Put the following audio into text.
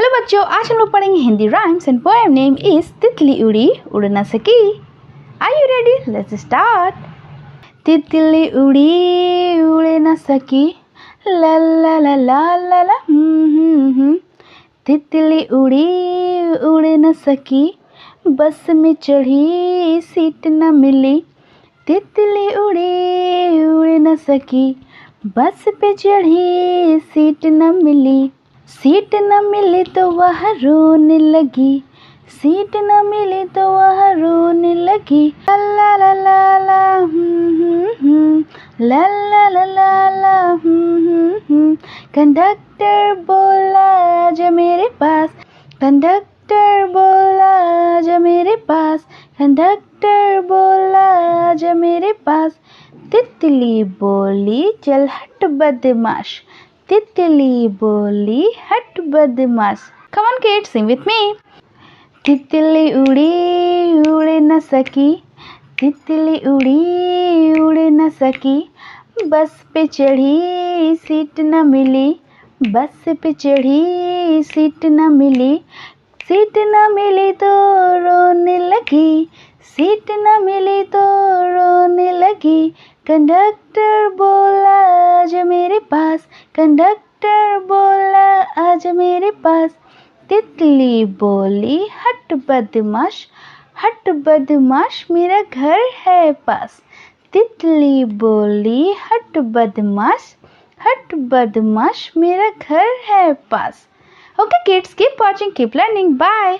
Hello बच्चों, आज हम लोग पढ़ेंगे Hindi rhymes and poem name is तितली उड़ी उड़ न सकी। Are you ready? Let's start. तितली उड़ी उड़ न सकी, ला ला ला ला ला ला तितली उड़ी उड़ न सकी, बस में चढ़ी सीट न मिली। तितली उड़ी उड़ न सकी, बस पे चढ़ी सीट न मिली। सीट न मिली तो वह रोने लगी, सीट न मिली तो वह रोने लगी। ला ला ला ला ला ला ला ला ला ला कंडक्टर बोला आजा मेरे पास, कंडक्टर बोला आजा मेरे पास, कंडक्टर बोला आजा मेरे पास। तितली बोली चल हट बदमाश, तितली बोली हट बदमाश। Come on kids, sing with me. तितली उड़ी उड़ न सकी, तितली उड़ी उड़ न सकी, बस पे चढ़ी सीट न मिली, बस पे चढ़ी सीट न मिली। सीट न मिली तो रोने लगी, सीट न मिली तो रोने लगी। कंडक्टर बोला आजा मेरे पास, कंडक्टर बोला आजा मेरे पास। तितली बोली हट बदमाश, हट बदमाश मेरा घर है पास। तितली बोली हट बदमाश, हट बदमाश मेरा घर है पास। Okay kids, keep watching, keep learning. Bye.